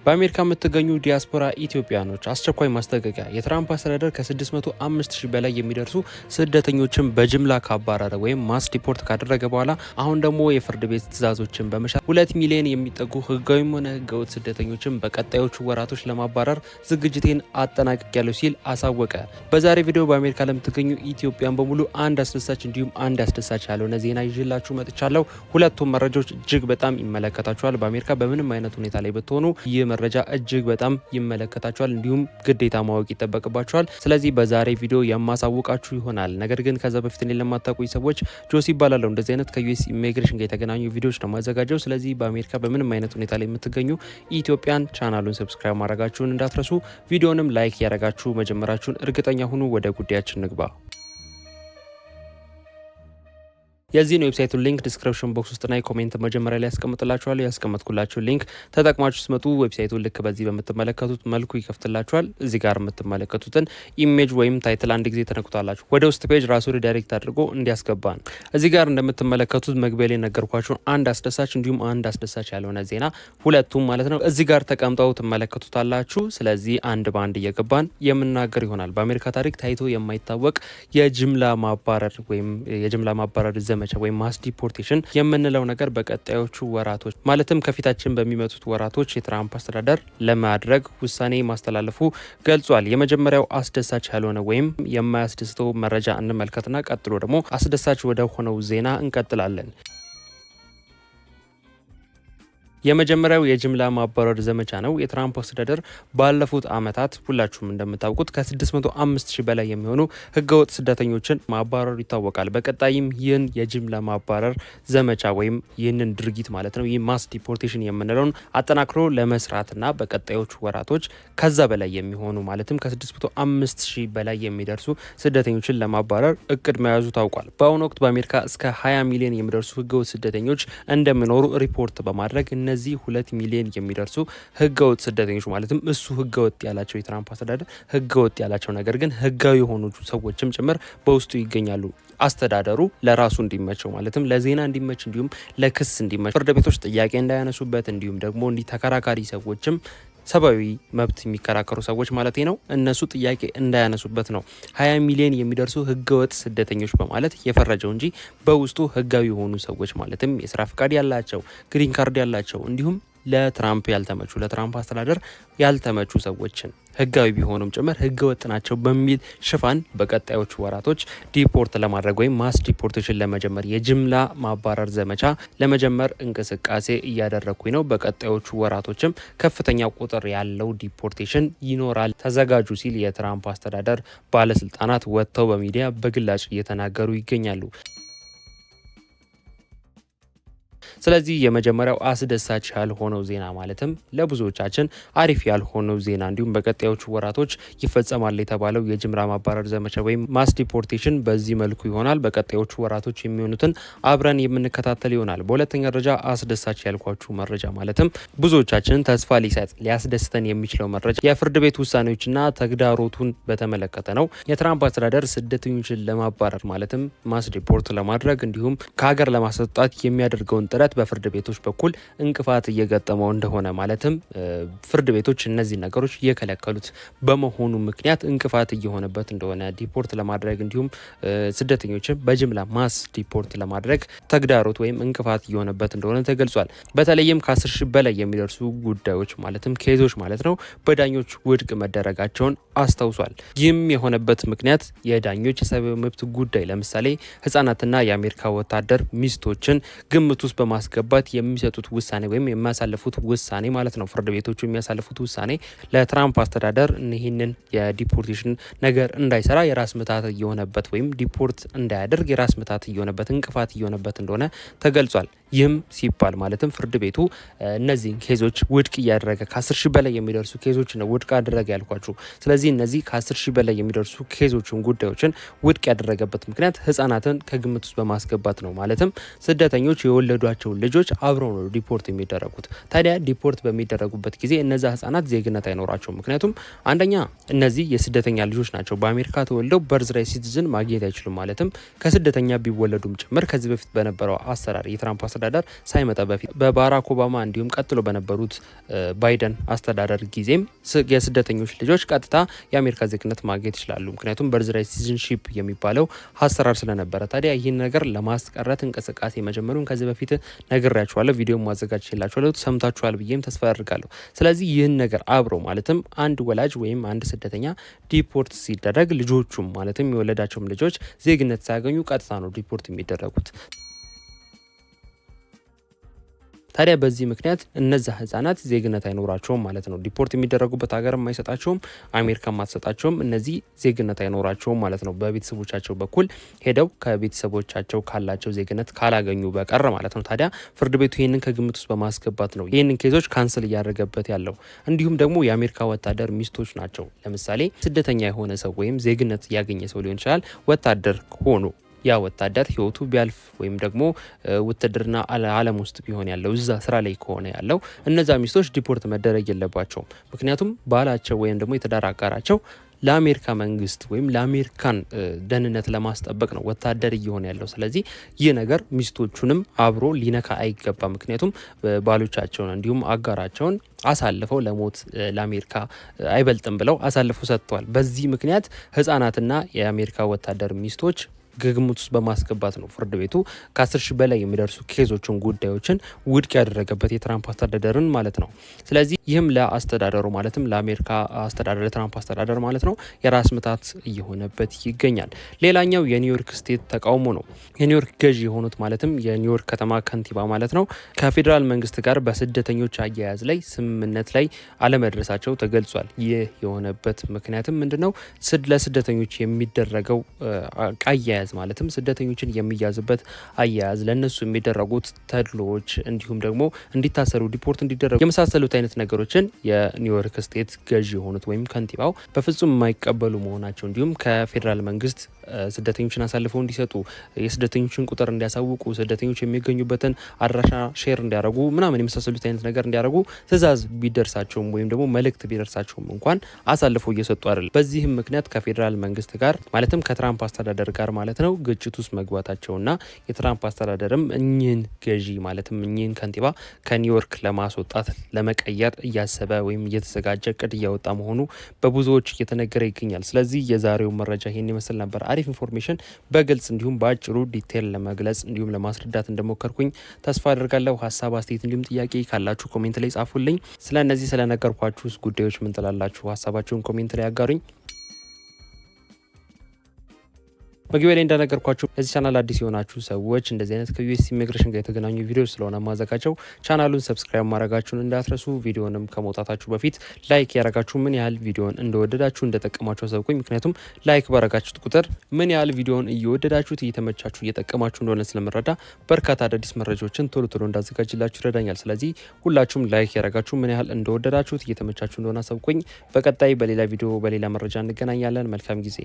በአሜሪካ የምትገኙ ዲያስፖራ ኢትዮጵያኖች አስቸኳይ ማስጠንቀቂያ። የትራምፕ አስተዳደር ከ605,000 በላይ የሚደርሱ ስደተኞችን በጅምላ ካባረረ ወይም ማስ ዲፖርት ካደረገ በኋላ አሁን ደግሞ የፍርድ ቤት ትዕዛዞችን በመሻር 2 ሚሊዮን የሚጠጉ ህጋዊም ሆነ ህገወጥ ስደተኞችን በቀጣዮቹ ወራቶች ለማባረር ዝግጅቴን አጠናቅቄያለሁ ሲል አሳወቀ። በዛሬ ቪዲዮ በአሜሪካ ለምትገኙ ኢትዮጵያን በሙሉ አንድ አስደሳች እንዲሁም አንድ አስደሳች ያልሆነ ዜና ይዤላችሁ መጥቻለሁ። ሁለቱም መረጃዎች እጅግ በጣም ይመለከታችኋል። በአሜሪካ በምንም አይነት ሁኔታ ላይ ብትሆኑ መረጃ እጅግ በጣም ይመለከታችኋል፣ እንዲሁም ግዴታ ማወቅ ይጠበቅባችኋል። ስለዚህ በዛሬ ቪዲዮ የማሳውቃችሁ ይሆናል። ነገር ግን ከዛ በፊት እኔ ለማታውቁኝ ሰዎች ጆሲ ይባላለሁ። እንደዚህ አይነት ከዩኤስ ኢሚግሬሽን ጋር የተገናኙ ቪዲዮዎች ነው ማዘጋጀው። ስለዚህ በአሜሪካ በምንም አይነት ሁኔታ ላይ የምትገኙ ኢትዮጵያን ቻናሉን ሰብስክራይብ ማድረጋችሁን እንዳትረሱ፣ ቪዲዮንም ላይክ ያደረጋችሁ መጀመራችሁን እርግጠኛ ሁኑ። ወደ ጉዳያችን ንግባ። የዚህን ዌብሳይቱን ሊንክ ዲስክሪፕሽን ቦክስ ውስጥና የኮሜንት መጀመሪያ ላይ ያስቀምጥላችኋለሁ። ያስቀመጥኩላችሁ ሊንክ ተጠቅማችሁ ስትመጡ ዌብሳይቱን ልክ በዚህ በምትመለከቱት መልኩ ይከፍትላችኋል። እዚህ ጋር የምትመለከቱትን ኢሜጅ ወይም ታይትል አንድ ጊዜ ተነኩታላችሁ። ወደ ውስጥ ፔጅ ራሱ ሪዳይሬክት አድርጎ እንዲያስገባን። እዚህ ጋር እንደምትመለከቱት መግቢያ ላይ ነገርኳችሁን አንድ አስደሳች እንዲሁም አንድ አስደሳች ያልሆነ ዜና፣ ሁለቱም ማለት ነው እዚህ ጋር ተቀምጠው ትመለከቱታላችሁ። ስለዚህ አንድ በአንድ እየገባን የምናገር ይሆናል። በአሜሪካ ታሪክ ታይቶ የማይታወቅ የጅምላ ማባረር ወይም የጅምላ ማባረር ዘመቻ ወይም ማስ ዲፖርቴሽን የምንለው ነገር በቀጣዮቹ ወራቶች ማለትም ከፊታችን በሚመጡት ወራቶች የትራምፕ አስተዳደር ለማድረግ ውሳኔ ማስተላለፉ ገልጿል። የመጀመሪያው አስደሳች ያልሆነ ወይም የማያስደስተው መረጃ እንመልከትና ቀጥሎ ደግሞ አስደሳች ወደ ሆነው ዜና እንቀጥላለን። የመጀመሪያው የጅምላ ማባረር ዘመቻ ነው። የትራምፕ አስተዳደር ባለፉት አመታት ሁላችሁም እንደምታውቁት ከ605,000 በላይ የሚሆኑ ህገወጥ ስደተኞችን ማባረሩ ይታወቃል። በቀጣይም ይህን የጅምላ ማባረር ዘመቻ ወይም ይህንን ድርጊት ማለት ነው ይህ ማስ ዲፖርቴሽን የምንለውን አጠናክሮ ለመስራትና በቀጣዮቹ ወራቶች ከዛ በላይ የሚሆኑ ማለትም ከ605,000 በላይ የሚደርሱ ስደተኞችን ለማባረር እቅድ መያዙ ታውቋል። በአሁኑ ወቅት በአሜሪካ እስከ 20 ሚሊዮን የሚደርሱ ህገወጥ ስደተኞች እንደሚኖሩ ሪፖርት በማድረግ እነዚህ 2 ሚሊዮን የሚደርሱ ህገወጥ ስደተኞች ማለትም እሱ ህገወጥ ያላቸው የትራምፕ አስተዳደር ህገወጥ ያላቸው ነገር ግን ህጋዊ የሆኑ ሰዎችም ጭምር በውስጡ ይገኛሉ። አስተዳደሩ ለራሱ እንዲመቸው ማለትም ለዜና እንዲመች እንዲሁም ለክስ እንዲመች ፍርድ ቤቶች ጥያቄ እንዳያነሱበት እንዲሁም ደግሞ ተከራካሪ ሰዎችም ሰብአዊ መብት የሚከራከሩ ሰዎች ማለት ነው እነሱ ጥያቄ እንዳያነሱበት ነው 20 ሚሊዮን የሚደርሱ ህገወጥ ስደተኞች በማለት የፈረጀው እንጂ በውስጡ ህጋዊ የሆኑ ሰዎች ማለትም የስራ ፍቃድ ያላቸው ግሪን ካርድ ያላቸው እንዲሁም ለትራምፕ ያልተመቹ ለትራምፕ አስተዳደር ያልተመቹ ሰዎችን ህጋዊ ቢሆኑም ጭምር ህገወጥ ናቸው በሚል ሽፋን በቀጣዮቹ ወራቶች ዲፖርት ለማድረግ ወይም ማስ ዲፖርቴሽን ለመጀመር የጅምላ ማባረር ዘመቻ ለመጀመር እንቅስቃሴ እያደረኩኝ ነው። በቀጣዮቹ ወራቶችም ከፍተኛ ቁጥር ያለው ዲፖርቴሽን ይኖራል፣ ተዘጋጁ ሲል የትራምፕ አስተዳደር ባለስልጣናት ወጥተው በሚዲያ በግላጭ እየተናገሩ ይገኛሉ። ስለዚህ የመጀመሪያው አስደሳች ያልሆነው ዜና ማለትም ለብዙዎቻችን አሪፍ ያልሆነው ዜና እንዲሁም በቀጣዮቹ ወራቶች ይፈጸማል የተባለው የጅምላ ማባረር ዘመቻ ወይም ማስ ዲፖርቴሽን በዚህ መልኩ ይሆናል። በቀጣዮቹ ወራቶች የሚሆኑትን አብረን የምንከታተል ይሆናል። በሁለተኛ ደረጃ አስደሳች ያልኳችሁ መረጃ ማለትም ብዙዎቻችንን ተስፋ ሊሰጥ ሊያስደስተን የሚችለው መረጃ የፍርድ ቤት ውሳኔዎችና ተግዳሮቱን በተመለከተ ነው። የትራምፕ አስተዳደር ስደተኞችን ለማባረር ማለትም ማስ ዲፖርት ለማድረግ እንዲሁም ከሀገር ለማስወጣት የሚያደርገውን ጥረት በፍርድ ቤቶች በኩል እንቅፋት እየገጠመው እንደሆነ ማለትም ፍርድ ቤቶች እነዚህ ነገሮች እየከለከሉት በመሆኑ ምክንያት እንቅፋት እየሆነበት እንደሆነ ዲፖርት ለማድረግ እንዲሁም ስደተኞችን በጅምላ ማስ ዲፖርት ለማድረግ ተግዳሮት ወይም እንቅፋት እየሆነበት እንደሆነ ተገልጿል። በተለይም ከ10,000 በላይ የሚደርሱ ጉዳዮች ማለትም ኬዞች ማለት ነው በዳኞች ውድቅ መደረጋቸውን አስታውሷል። ይህም የሆነበት ምክንያት የዳኞች የሰብአዊ መብት ጉዳይ ለምሳሌ ህጻናትና የአሜሪካ ወታደር ሚስቶችን ግምት ውስጥ በማስገባት የሚሰጡት ውሳኔ ወይም የሚያሳልፉት ውሳኔ ማለት ነው ፍርድ ቤቶቹ የሚያሳልፉት ውሳኔ ለትራምፕ አስተዳደር ይህንን የዲፖርቴሽን ነገር እንዳይሰራ የራስ ምታት እየሆነበት ወይም ዲፖርት እንዳያደርግ የራስ ምታት እየሆነበት እንቅፋት እየሆነበት እንደሆነ ተገልጿል። ይህም ሲባል ማለትም ፍርድ ቤቱ እነዚህን ኬዞች ውድቅ እያደረገ ከ10,000 በላይ የሚደርሱ ኬዞች ነው ውድቅ አደረገ ያልኳችሁ። ስለዚህ እነዚህ ከ10,000 በላይ የሚደርሱ ኬዞችን ጉዳዮችን ውድቅ ያደረገበት ምክንያት ህጻናትን ከግምት ውስጥ በማስገባት ነው። ማለትም ስደተኞች የወለዷቸው ልጆች አብረው ነው ዲፖርት የሚደረጉት። ታዲያ ዲፖርት በሚደረጉበት ጊዜ እነዛ ህጻናት ዜግነት አይኖራቸውም። ምክንያቱም አንደኛ እነዚህ የስደተኛ ልጆች ናቸው። በአሜሪካ ተወልደው በርዝ ራይት ሲቲዝን ማግኘት አይችሉም። ማለትም ከስደተኛ ቢወለዱም ጭምር ከዚህ በፊት በነበረው አሰራር የትራምፕ አስተዳደር ሳይመጣ በፊት በባራክ ኦባማ እንዲሁም ቀጥሎ በነበሩት ባይደን አስተዳደር ጊዜም የስደተኞች ልጆች ቀጥታ የአሜሪካ ዜግነት ማግኘት ይችላሉ። ምክንያቱም በርዝራይት ሲቲዝንሺፕ የሚባለው አሰራር ስለነበረ። ታዲያ ይህን ነገር ለማስቀረት እንቅስቃሴ መጀመሩን ከዚህ በፊት ነግሬያችኋለሁ። ቪዲዮ ማዘጋጅላችኋለሁ፣ ሰምታችኋል ብዬም ተስፋ አድርጋለሁ። ስለዚህ ይህን ነገር አብሮ ማለትም አንድ ወላጅ ወይም አንድ ስደተኛ ዲፖርት ሲደረግ ልጆቹም ማለትም የወለዳቸውም ልጆች ዜግነት ሳያገኙ ቀጥታ ነው ዲፖርት የሚደረጉት። ታዲያ በዚህ ምክንያት እነዛ ህጻናት ዜግነት አይኖራቸውም ማለት ነው። ዲፖርት የሚደረጉበት ሀገር የማይሰጣቸውም፣ አሜሪካ ማትሰጣቸውም፣ እነዚህ ዜግነት አይኖራቸውም ማለት ነው። በቤተሰቦቻቸው በኩል ሄደው ከቤተሰቦቻቸው ካላቸው ዜግነት ካላገኙ በቀር ማለት ነው። ታዲያ ፍርድ ቤቱ ይህንን ከግምት ውስጥ በማስገባት ነው ይህንን ኬዞች ካንስል እያደረገበት ያለው። እንዲሁም ደግሞ የአሜሪካ ወታደር ሚስቶች ናቸው። ለምሳሌ ስደተኛ የሆነ ሰው ወይም ዜግነት ያገኘ ሰው ሊሆን ይችላል ወታደር ሆኖ ያ ወታደር ህይወቱ ቢያልፍ ወይም ደግሞ ውትድርና ዓለም ውስጥ ቢሆን ያለው እዛ ስራ ላይ ከሆነ ያለው እነዛ ሚስቶች ዲፖርት መደረግ የለባቸውም። ምክንያቱም ባላቸው ወይም ደግሞ የትዳር አጋራቸው ለአሜሪካ መንግስት ወይም ለአሜሪካን ደህንነት ለማስጠበቅ ነው ወታደር እየሆነ ያለው። ስለዚህ ይህ ነገር ሚስቶቹንም አብሮ ሊነካ አይገባ። ምክንያቱም ባሎቻቸውን እንዲሁም አጋራቸውን አሳልፈው ለሞት ለአሜሪካ አይበልጥም ብለው አሳልፈው ሰጥተዋል። በዚህ ምክንያት ህጻናትና የአሜሪካ ወታደር ሚስቶች ግምት ውስጥ በማስገባት ነው ፍርድ ቤቱ ከ10 ሺህ በላይ የሚደርሱ ኬዞችን ጉዳዮችን ውድቅ ያደረገበት የትራምፕ አስተዳደርን ማለት ነው። ስለዚህ ይህም ለአስተዳደሩ ማለትም ለአሜሪካ አስተዳደር ለትራምፕ አስተዳደር ማለት ነው የራስ ምታት እየሆነበት ይገኛል። ሌላኛው የኒውዮርክ ስቴት ተቃውሞ ነው። የኒውዮርክ ገዢ የሆኑት ማለትም የኒውዮርክ ከተማ ከንቲባ ማለት ነው ከፌዴራል መንግስት ጋር በስደተኞች አያያዝ ላይ ስምምነት ላይ አለመድረሳቸው ተገልጿል። ይህ የሆነበት ምክንያትም ምንድነው? ለስደተኞች የሚደረገው አያያዝ ማለትም ስደተኞችን የሚያዝበት አያያዝ ለነሱ የሚደረጉት ተድሎች እንዲሁም ደግሞ እንዲታሰሩ ዲፖርት እንዲደረጉ የመሳሰሉት አይነት ነገሮችን የኒውዮርክ ስቴት ገዢ የሆኑት ወይም ከንቲባው በፍጹም የማይቀበሉ መሆናቸው እንዲሁም ከፌዴራል መንግስት ስደተኞችን አሳልፈው እንዲሰጡ የስደተኞችን ቁጥር እንዲያሳውቁ ስደተኞች የሚገኙበትን አድራሻ ሼር እንዲያደርጉ ምናምን የመሳሰሉት አይነት ነገር እንዲያደርጉ ትዕዛዝ ቢደርሳቸውም ወይም ደግሞ መልእክት ቢደርሳቸውም እንኳን አሳልፈው እየሰጡ አይደለም። በዚህም ምክንያት ከፌዴራል መንግስት ጋር ማለትም ከትራምፕ አስተዳደር ጋር ማለት ነው ግጭት ውስጥ መግባታቸውና የትራምፕ አስተዳደርም እኚህን ገዢ ማለትም እኚህን ከንቲባ ከኒውዮርክ ለማስወጣት ለመቀየር እያሰበ ወይም እየተዘጋጀ እቅድ እያወጣ መሆኑ በብዙዎች እየተነገረ ይገኛል። ስለዚህ የዛሬው መረጃ ይሄን ይመስል ነበር። አሪፍ ኢንፎርሜሽን በግልጽ እንዲሁም በአጭሩ ዲቴል ለመግለጽ እንዲሁም ለማስረዳት እንደሞከርኩኝ ተስፋ አድርጋለሁ። ሀሳብ አስተያየት እንዲሁም ጥያቄ ካላችሁ ኮሜንት ላይ ጻፉልኝ። ስለ እነዚህ ስለነገርኳችሁ ጉዳዮች ምን ትላላችሁ? ሀሳባችሁን ኮሜንት ላይ አጋሩኝ። መግቢያ ላይ እንደነገርኳችሁ ለዚህ ቻናል አዲስ የሆናችሁ ሰዎች እንደዚህ አይነት ከዩኤስ ኢሚግሬሽን ጋር የተገናኙ ቪዲዮዎች ስለሆነ ማዘጋጀው ቻናሉን ሰብስክራይብ ማድረጋችሁን እንዳትረሱ። ቪዲዮንም ከመውጣታችሁ በፊት ላይክ ያደረጋችሁ ምን ያህል ቪዲዮን እንደወደዳችሁ እንደጠቀማችሁ አሳውቁኝ። ምክንያቱም ላይክ ባረጋችሁት ቁጥር ምን ያህል ቪዲዮን እየወደዳችሁት እየተመቻችሁ እየጠቀማችሁ እንደሆነ ስለምረዳ በርካታ አዳዲስ መረጃዎችን ቶሎ ቶሎ እንዳዘጋጅላችሁ ይረዳኛል። ስለዚህ ሁላችሁም ላይክ ያደረጋችሁ ምን ያህል እንደወደዳችሁት እየተመቻችሁ እንደሆነ አሳውቁኝ። በቀጣይ በሌላ ቪዲዮ በሌላ መረጃ እንገናኛለን። መልካም ጊዜ